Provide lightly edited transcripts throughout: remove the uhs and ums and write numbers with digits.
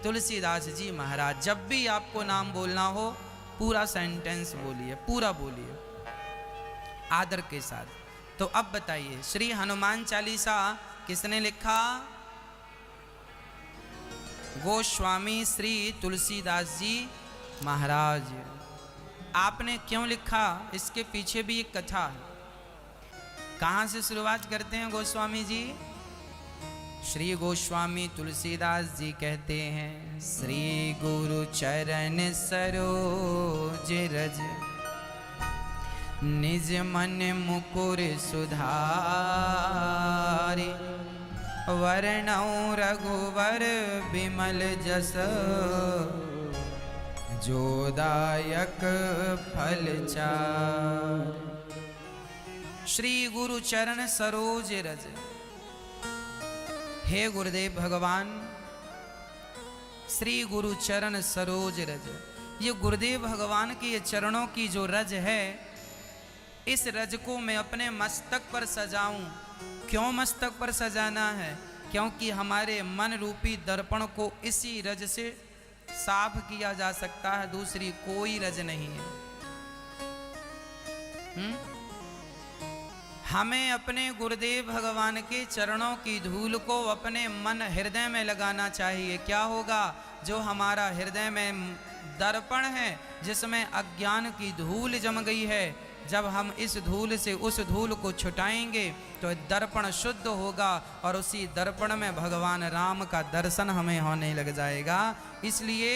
तुलसीदास जी महाराज। जब भी आपको नाम बोलना हो पूरा सेंटेंस बोलिए, पूरा बोलिए आदर के साथ। तो अब बताइए, श्री हनुमान चालीसा किसने लिखा? गोस्वामी श्री तुलसीदास जी महाराज। आपने क्यों लिखा, इसके पीछे भी एक कथा है। कहाँ से शुरुआत करते हैं गोस्वामी जी? श्री गोस्वामी तुलसीदास जी कहते हैं, श्री गुरु चरण सरोज रज निज मन मुकुर सुधारि वर्णौ रघुवर बिमल जस जोदायक फल चार। श्री गुरु चरण सरोज रज। हे गुरुदेव भगवान, श्री गुरु चरण सरोज रज, ये गुरुदेव भगवान के ये चरणों की जो रज है, इस रज को मैं अपने मस्तक पर सजाऊं। क्यों मस्तक पर सजाना है? क्योंकि हमारे मन रूपी दर्पण को इसी रज से साफ किया जा सकता है, दूसरी कोई रज नहीं है। हमें अपने गुरुदेव भगवान के चरणों की धूल को अपने मन हृदय में लगाना चाहिए। क्या होगा? जो हमारा हृदय में दर्पण है, जिसमें अज्ञान की धूल जम गई है, जब हम इस धूल से उस धूल को छुटाएंगे तो दर्पण शुद्ध होगा और उसी दर्पण में भगवान राम का दर्शन हमें होने लग जाएगा। इसलिए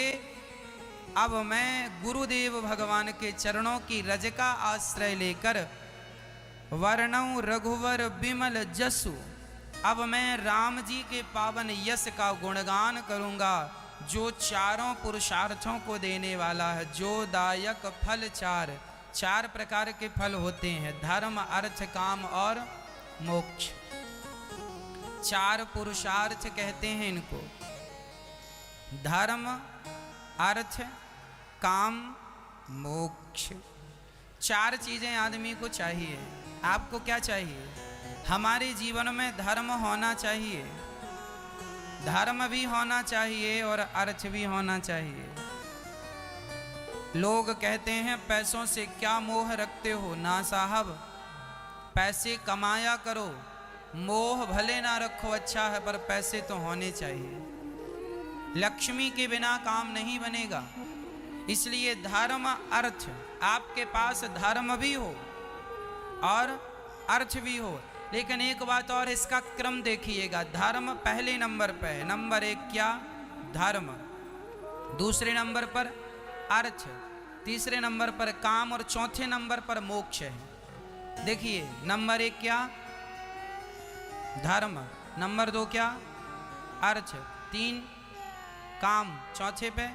अब मैं गुरुदेव भगवान के चरणों की रज का आश्रय लेकर वर्णौ रघुवर बिमल जसु, अब मैं राम जी के पावन यश का गुणगान करूंगा, जो चारों पुरुषार्थों को देने वाला है। जो दायक फल चार, चार प्रकार के फल होते हैं, धर्म अर्थ काम और मोक्ष। चार पुरुषार्थ कहते हैं इनको, धर्म अर्थ काम मोक्ष। चार चीजें आदमी को चाहिए। आपको क्या चाहिए? हमारे जीवन में धर्म होना चाहिए, धर्म भी होना चाहिए और अर्थ भी होना चाहिए। लोग कहते हैं पैसों से क्या मोह रखते हो? ना साहब, पैसे कमाया करो, मोह भले ना रखो, अच्छा है, पर पैसे तो होने चाहिए। लक्ष्मी के बिना काम नहीं बनेगा। इसलिए धर्म अर्थ, आपके पास धर्म भी हो और अर्थ भी हो, लेकिन एक बात और, इसका क्रम देखिएगा। धर्म पहले नंबर पे है। नंबर एक क्या? धर्म। दूसरे नंबर पर अर्थ, तीसरे नंबर पर काम और चौथे नंबर पर मोक्ष है। देखिए, नंबर एक क्या? धर्म। नंबर दो क्या? अर्थ। तीन काम, चौथे पे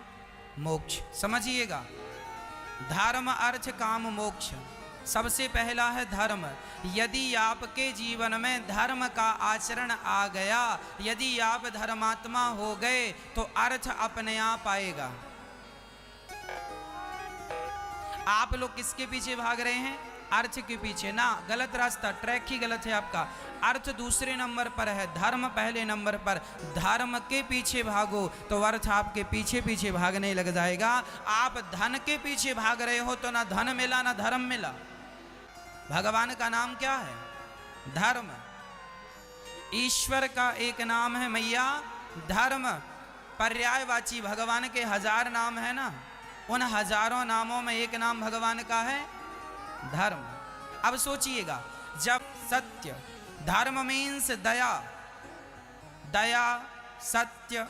मोक्ष। समझिएगा, धर्म अर्थ काम मोक्ष। सबसे पहला है धर्म। यदि आपके जीवन में धर्म का आचरण आ गया, यदि आप धर्मात्मा हो गए, तो अर्थ अपने आप आएगा। आप लोग किसके पीछे भाग रहे हैं? अर्थ के पीछे ना, गलत रास्ता, ट्रैक ही गलत है आपका। अर्थ दूसरे नंबर पर है, धर्म पहले नंबर पर। धर्म के पीछे भागो तो अर्थ आपके पीछे पीछे भागने लग जाएगा। आप धन के पीछे भाग रहे हो तो ना धन मिला ना धर्म मिला। भगवान का नाम क्या है? धर्म। ईश्वर का एक नाम है मैया धर्म। पर्यायवाची भगवान के 1000 नाम है ना, उन हजारों नामों में एक नाम भगवान का है धर्म। अब सोचिएगा, जब सत्य, धर्म मीन्स दया, दया सत्य,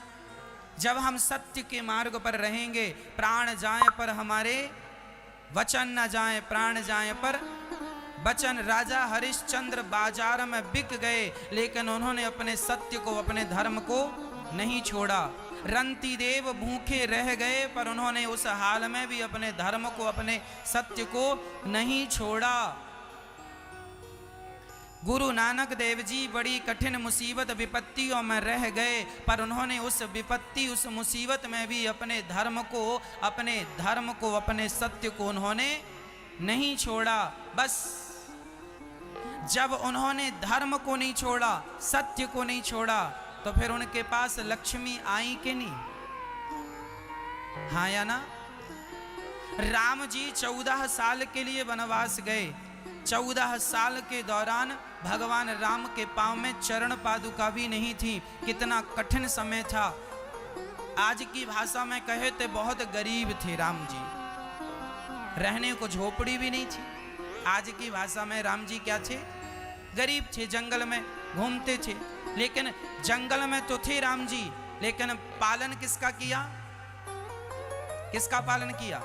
जब हम सत्य के मार्ग पर रहेंगे, प्राण जाए पर हमारे वचन न जाए, प्राण जाए पर वचन। राजा हरिश्चंद्र बाजार में बिक गए, लेकिन उन्होंने अपने सत्य को, अपने धर्म को नहीं छोड़ा। रंती देव भूखे रह गए, पर उन्होंने उस हाल में भी अपने धर्म को, अपने सत्य को नहीं छोड़ा। गुरु नानक देव जी बड़ी कठिन मुसीबत विपत्तियों में रह गए, पर उन्होंने उस विपत्ति, उस मुसीबत में भी अपने धर्म को, अपने सत्य को उन्होंने नहीं छोड़ा। बस जब उन्होंने धर्म को नहीं छोड़ा, सत्य को नहीं छोड़ा, तो फिर उनके पास लक्ष्मी आई कि नहीं? हाँ या ना? राम जी 14 साल के लिए वनवास गए। 14 साल के दौरान भगवान राम के पांव में चरण पादुका भी नहीं थी। कितना कठिन समय था। आज की भाषा में कहे तो बहुत गरीब थे राम जी, रहने को झोपड़ी भी नहीं थी। आज की भाषा में राम जी क्या थे? गरीब थे, जंगल में घूमते थे। लेकिन जंगल में तो थे राम जी, लेकिन पालन किसका किया? किसका पालन किया?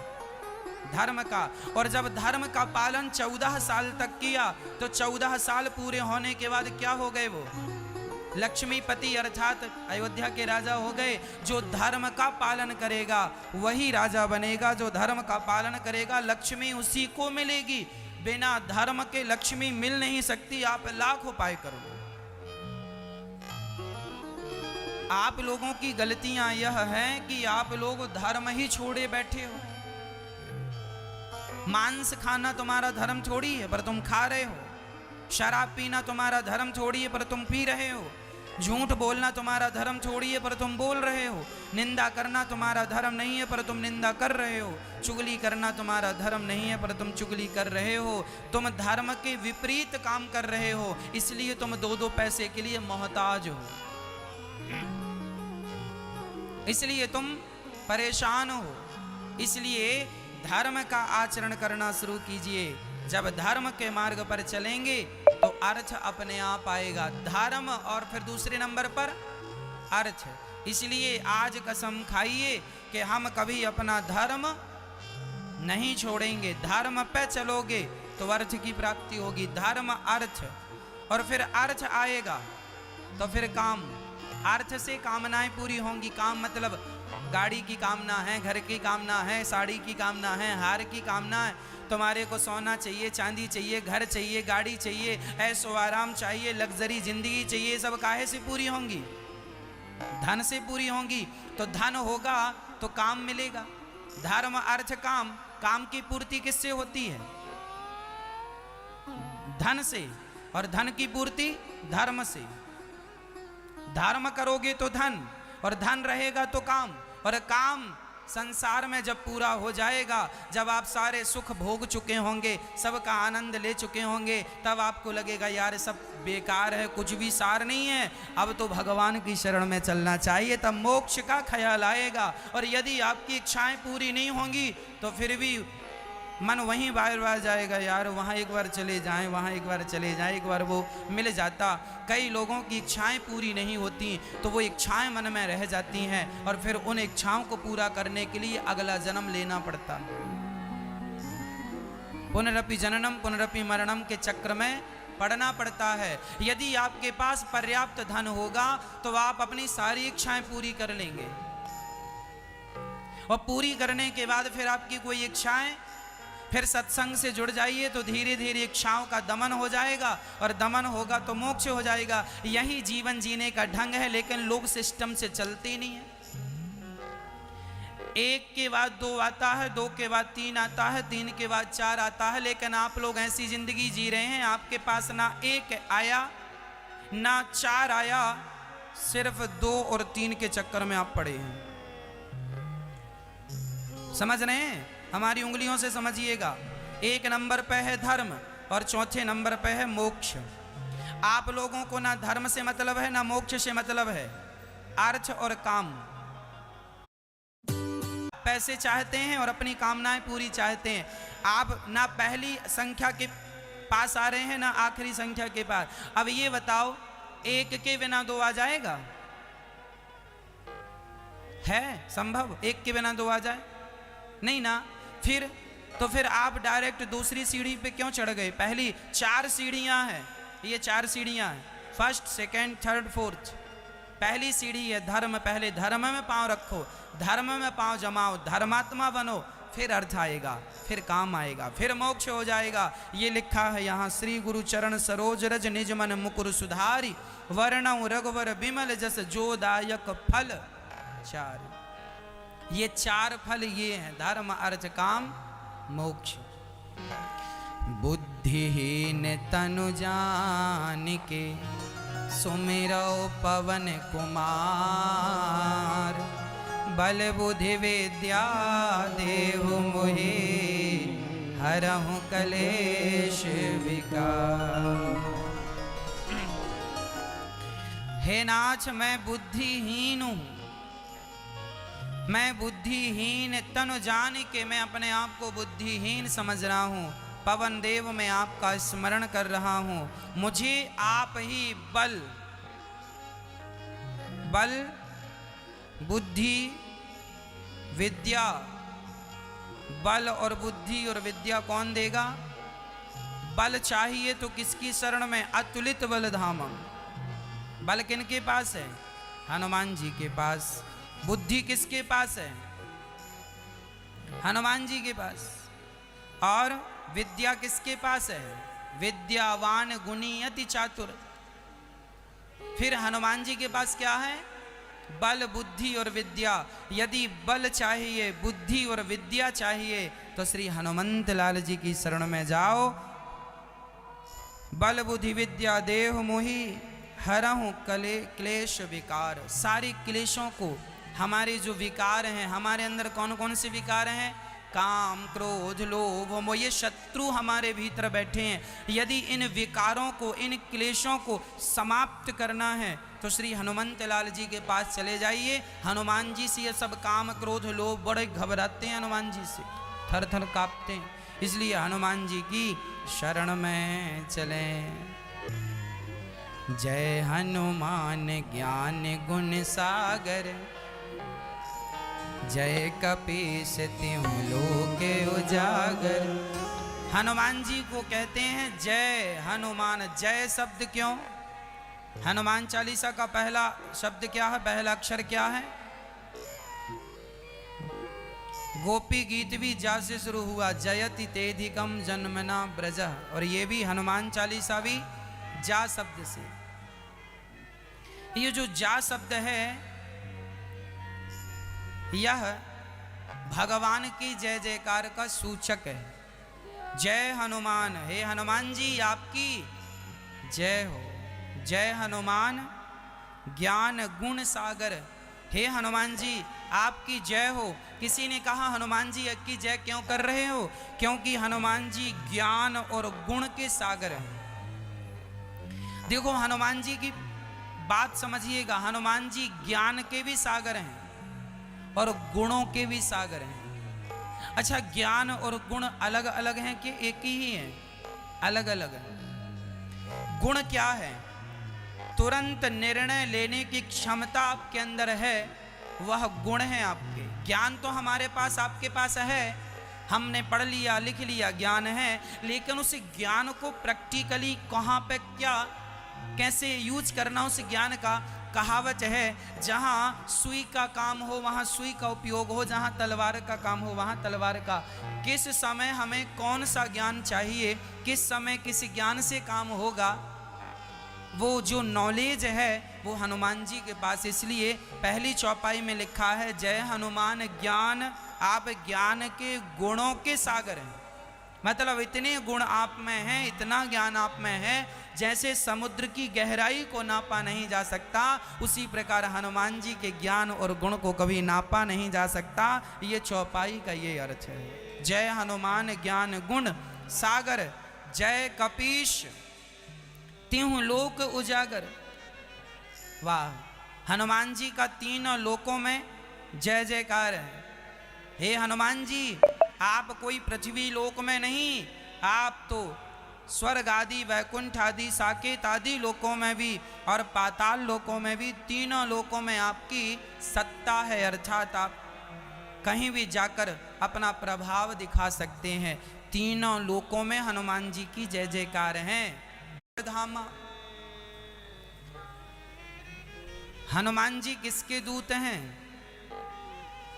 धर्म का। और जब धर्म का पालन 14 साल तक किया तो 14 साल पूरे होने के बाद क्या हो गए? वो लक्ष्मीपति अर्थात अयोध्या के राजा हो गए। जो धर्म का पालन करेगा वही राजा बनेगा। जो धर्म का पालन करेगा लक्ष्मी उसी को मिलेगी। बिना धर्म के लक्ष्मी मिल नहीं सकती। आप लाख उपाय करो। आप लोगों की गलतियां यह है कि आप लोग धर्म ही छोड़े बैठे हो। मांस खाना तुम्हारा धर्म थोड़ी है पर तुम खा रहे हो। शराब पीना तुम्हारा धर्म थोड़ी है पर तुम पी रहे हो। झूठ बोलना तुम्हारा धर्म थोड़ी है पर तुम बोल रहे हो। निंदा करना तुम्हारा धर्म नहीं है पर तुम निंदा कर रहे हो। चुगली करना तुम्हारा धर्म नहीं है पर तुम चुगली कर रहे हो। तुम धर्म के विपरीत काम कर रहे हो, इसलिए तुम 2-2 पैसे के लिए मोहताज हो। इसलिए तुम परेशान हो। इसलिए धर्म का आचरण करना शुरू कीजिए। जब धर्म के मार्ग पर चलेंगे तो अर्थ अपने आप आएगा। धर्म और फिर दूसरे नंबर पर अर्थ। इसलिए आज कसम खाइए कि हम कभी अपना धर्म नहीं छोड़ेंगे। धर्म पे चलोगे तो अर्थ की प्राप्ति होगी। धर्म अर्थ, और फिर अर्थ आएगा तो फिर काम। अर्थ से कामनाएं पूरी होंगी। काम मतलब गाड़ी की कामना है, घर की कामना है, साड़ी की कामना है, हार की कामना है। तुम्हारे को सोना चाहिए, चांदी चाहिए, घर चाहिए, गाड़ी चाहिए, ऐशो आराम चाहिए, लग्जरी जिंदगी चाहिए। सब काहे से पूरी होंगी? धन से पूरी होंगी। तो धन होगा तो काम मिलेगा। धर्म अर्थ काम। काम की पूर्ति किससे होती है? धन से। और धन की पूर्ति धर्म से। धर्म करोगे तो धन, और धन रहेगा तो काम। और काम संसार में जब पूरा हो जाएगा, जब आप सारे सुख भोग चुके होंगे, सबका आनंद ले चुके होंगे, तब आपको लगेगा यार सब बेकार है, कुछ भी सार नहीं है, अब तो भगवान की शरण में चलना चाहिए। तब मोक्ष का ख्याल आएगा। और यदि आपकी इच्छाएं पूरी नहीं होंगी तो फिर भी मन वहीं बार बार जाएगा, यार वहाँ एक बार चले जाएं, वहाँ एक बार चले जाएं, एक बार वो मिल जाता। कई लोगों की इच्छाएं पूरी नहीं होती तो वो इच्छाएं मन में रह जाती हैं और फिर उन इच्छाओं को पूरा करने के लिए अगला जन्म लेना पड़ता। पुनरपि जननम पुनरपि मरणम के चक्र में पड़ना पड़ता है। यदि आपके पास पर्याप्त धन होगा तो आप अपनी सारी इच्छाएं पूरी कर लेंगे, और पूरी करने के बाद फिर आपकी कोई इच्छाएं, फिर सत्संग से जुड़ जाइए तो धीरे धीरे इच्छाओं का दमन हो जाएगा, और दमन होगा तो मोक्ष हो जाएगा। यही जीवन जीने का ढंग है। लेकिन लोग सिस्टम से चलते नहीं है। 1 के बाद 2 आता है, 2 के बाद 3 आता है, 3 के बाद 4 आता है। लेकिन आप लोग ऐसी जिंदगी जी रहे हैं, आपके पास ना 1 आया ना 4 आया, सिर्फ 2 और 3 के चक्कर में आप पड़े हैं। समझ रहे हैं? हमारी उंगलियों से समझिएगा। 1 नंबर पे है धर्म और 4थे नंबर पे है मोक्ष। आप लोगों को ना धर्म से मतलब है ना मोक्ष से मतलब है। अर्थ और काम। पैसे चाहते हैं और अपनी कामनाएं पूरी चाहते हैं। आप ना पहली संख्या के पास आ रहे हैं ना आखिरी संख्या के पास। अब ये बताओ, 1 के बिना 2 आ जाएगा? है संभव 1 के बिना 2 आ जाए? नहीं ना। फिर आप डायरेक्ट दूसरी सीढ़ी पे क्यों चढ़ गए? पहली 4 सीढ़ियां हैं, ये 4 सीढ़ियां हैं, 1st, 2nd, 3rd, 4th। पहली सीढ़ी है धर्म। पहले धर्म में पांव रखो, धर्म में पांव जमाओ, धर्मात्मा बनो, फिर अर्थ आएगा, फिर काम आएगा, फिर मोक्ष हो जाएगा। ये लिखा है यहाँ, श्री गुरु चरण सरोज रज निज मन मुकुर सुधारी, वर्णौ रघुवर बिमल जस जोदायक फल 4। ये 4 फल ये हैं, धर्म अर्थ काम मोक्ष। बुद्धिहीन तनु जान के सुमिरो पवन कुमार, बल बुद्धि विद्या देहु मोहि हरहु कलेश विकार। हे नाथ मैं बुद्धिहीन हूँ, मैं बुद्धिहीन तन जान के मैं अपने आप को बुद्धिहीन समझ रहा हूँ। पवन देव मैं आपका स्मरण कर रहा हूँ, मुझे आप ही बल बल बुद्धि विद्या, बल और बुद्धि और विद्या कौन देगा? बल चाहिए तो किसकी शरण में? अतुलित बल धामम। बल किनके पास है? हनुमान जी के पास। बुद्धि किसके पास है? हनुमान जी के पास। और विद्या किसके पास है? विद्यावान गुणी अति चातुर। फिर हनुमान जी के पास क्या है? बल बुद्धि और विद्या। यदि बल चाहिए, बुद्धि और विद्या चाहिए तो श्री हनुमंत लाल जी की शरण में जाओ। बल बुद्धि विद्या देहु मोहि हरहु क्लेश विकार। सारे क्लेशों को, हमारे जो विकार हैं, हमारे अंदर कौन कौन से विकार हैं? काम क्रोध लोभ मोह, ये शत्रु हमारे भीतर बैठे हैं। यदि इन विकारों को, इन क्लेशों को समाप्त करना है तो श्री हनुमंत लाल जी के पास चले जाइए। हनुमान जी से ये सब काम क्रोध लोभ बड़े घबराते हैं, हनुमान जी से थर थर कांपते हैं, इसलिए हनुमान जी की शरण में चले। जय हनुमान ज्ञान गुण सागर, जय कपीस तिहुँ लोक उजागर। हनुमान जी को कहते हैं जय हनुमान। जय शब्द क्यों? हनुमान चालीसा का पहला शब्द क्या है? पहला अक्षर क्या है? गोपी गीत भी जा से शुरू हुआ, जयति तेधिकम जन्मना ब्रज। और ये भी हनुमान चालीसा भी जा शब्द से। ये जो जा शब्द है यह भगवान की जय जयकार का सूचक है। जय हनुमान, हे हनुमान जी आपकी जय हो। जय हनुमान ज्ञान गुण सागर, हे हनुमान जी आपकी जय हो। किसी ने कहा हनुमान जी की जय क्यों कर रहे हो? क्योंकि हनुमान जी ज्ञान और गुण के सागर हैं। देखो हनुमान जी की बात समझिएगा, हनुमान जी ज्ञान के भी सागर हैं और गुणों के भी सागर हैं। अच्छा, ज्ञान और गुण अलग अलग हैं कि एक ही हैं? अलग अलग हैं। गुण क्या है? तुरंत निर्णय लेने की क्षमता आपके अंदर है, वह गुण है आपके। ज्ञान तो हमारे पास, आपके पास है, हमने पढ़ लिया लिख लिया, ज्ञान है, लेकिन उस ज्ञान को प्रैक्टिकली कहाँ पे क्या कैसे यूज करना उस ज्ञान का। कहावत है जहाँ सुई का काम हो वहाँ सुई का उपयोग हो, जहाँ तलवार का काम हो वहाँ तलवार का। किस समय हमें कौन सा ज्ञान चाहिए, किस समय किस ज्ञान से काम होगा, वो जो नॉलेज है वो हनुमान जी के पास। इसलिए पहली चौपाई में लिखा है जय हनुमान ज्ञान, आप ज्ञान के गुणों के सागर हैं। मतलब इतने गुण आप में हैं, इतना ज्ञान आप में है, जैसे समुद्र की गहराई को नापा नहीं जा सकता, उसी प्रकार हनुमान जी के ज्ञान और गुण को कभी नापा नहीं जा सकता। ये चौपाई का ये अर्थ है। जय हनुमान ज्ञान गुण सागर, जय कपीश तिहुँ लोक उजागर। वाह, हनुमान जी का तीनों लोकों में जय जयकार है। हे हनुमान जी आप कोई पृथ्वी लोक में नहीं, आप तो स्वर्ग आदि वैकुंठ आदि साकेत आदि लोकों में भी और पाताल लोकों में भी, तीनों लोकों में आपकी सत्ता है। अर्थात आप कहीं भी जाकर अपना प्रभाव दिखा सकते हैं। तीनों लोकों में हनुमान जी की जय जयकार है। धामा हनुमान जी किसके दूत हैं?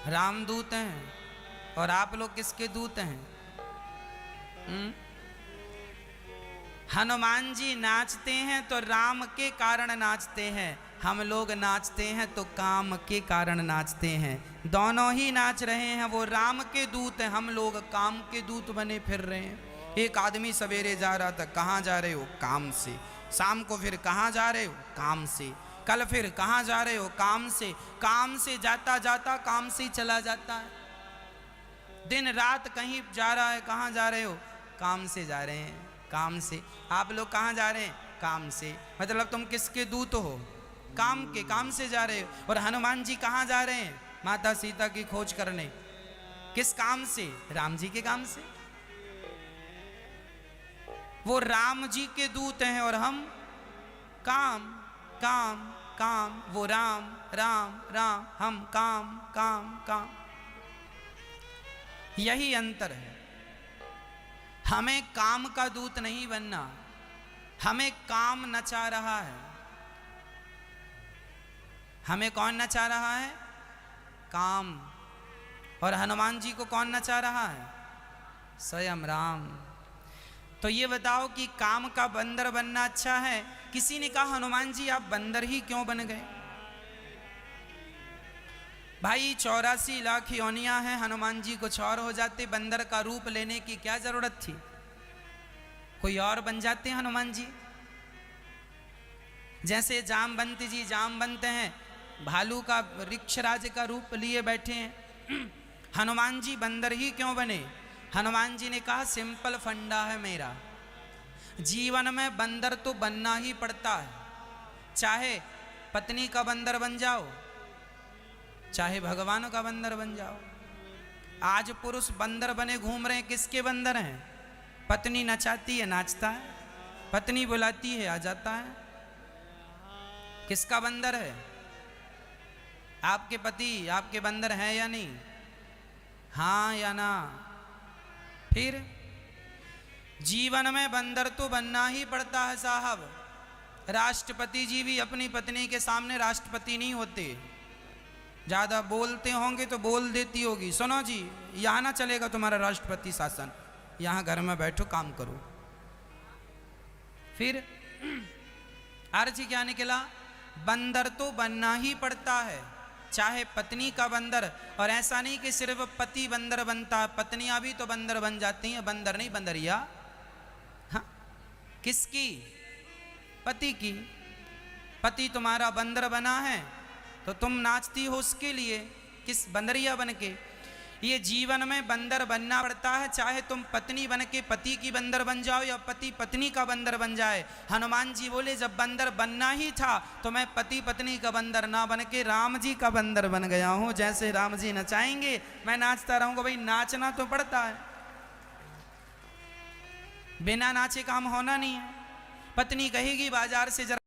रामदूत हैं। और आप लोग किसके दूत हैं? हनुमान जी नाचते हैं तो राम के कारण नाचते हैं, हम लोग नाचते हैं तो काम के कारण नाचते हैं। दोनों ही नाच रहे हैं, वो राम के दूत हैं, हम लोग काम के दूत बने फिर रहे हैं। एक आदमी सवेरे जा रहा था, कहाँ जा रहे हो? काम से। शाम को फिर कहाँ जा रहे हो? काम से। कल फिर कहाँ जा रहे हो? काम से। काम से जाता जाता काम से ही चला जाता है। दिन रात कहीं जा रहा है, कहाँ जा रहे हो? काम से जा रहे हैं, काम से। आप लोग कहाँ जा रहे हैं? काम से। मतलब तुम किसके दूत हो? काम के, काम से जा रहे हो। और हनुमान जी कहाँ जा रहे हैं? माता सीता की खोज करने। किस काम से? राम जी के काम से। वो राम जी के दूत हैं और हम काम काम काम। वो राम राम राम, हम काम काम काम। यही अंतर है। हमें काम का दूत नहीं बनना, हमें काम नचा रहा है। हमें कौन नचा रहा है? काम। और हनुमान जी को कौन नचा रहा है? स्वयं राम। तो ये बताओ कि काम का बंदर बनना अच्छा है? किसी ने कहा हनुमान जी आप बंदर ही क्यों बन गए? भाई 84 लाख योनियां हैं, हनुमान जी कुछ और हो जाते, बंदर का रूप लेने की क्या जरूरत थी? कोई और बन जाते हनुमान जी। जैसे जामवंत जी जामवंत हैं, भालू का वृक्षराज का रूप लिए बैठे हैं। हनुमान जी बंदर ही क्यों बने? हनुमान जी ने कहा सिंपल फंडा है मेरा, जीवन में बंदर तो बनना ही पड़ता है। चाहे पत्नी का बंदर बन जाओ, चाहे भगवान का बंदर बन जाओ। आज पुरुष बंदर बने घूम रहे हैं। किसके बंदर हैं? पत्नी नचाती है, नाचता है। पत्नी बुलाती है, आ जाता है। किसका बंदर है? आपके पति आपके बंदर हैं या नहीं? हाँ या ना? फिर जीवन में बंदर तो बनना ही पड़ता है साहब। राष्ट्रपति जी भी अपनी पत्नी के सामने राष्ट्रपति नहीं होते। ज्यादा बोलते होंगे तो बोल देती होगी, सुनो जी यहां ना चलेगा तुम्हारा राष्ट्रपति शासन, यहां घर में बैठो काम करो। फिर अर्थ क्या निकला? बंदर तो बनना ही पड़ता है, चाहे पत्नी का बंदर। और ऐसा नहीं कि सिर्फ पति बंदर बनता है, पत्नियां भी तो बंदर बन जाती हैं। बंदर नहीं, बंदरिया। हाँ, किसकी? पति की। पति तुम्हारा बंदर बना है तो तुम नाचती हो उसके लिए, किस बंदरिया बन के। ये जीवन में बंदर बनना पड़ता है, चाहे तुम पत्नी बन के पति की बंदर बन जाओ या पति पत्नी का बंदर बन जाए। हनुमान जी बोले जब बंदर बनना ही था तो मैं पति पत्नी का बंदर ना बन के राम जी का बंदर बन गया हूं। जैसे राम जी नचाएंगे मैं नाचता रहूंगा। भाई नाचना तो पड़ता है, बिना नाचे काम होना नहीं है। पत्नी कहेगी बाजार से जरा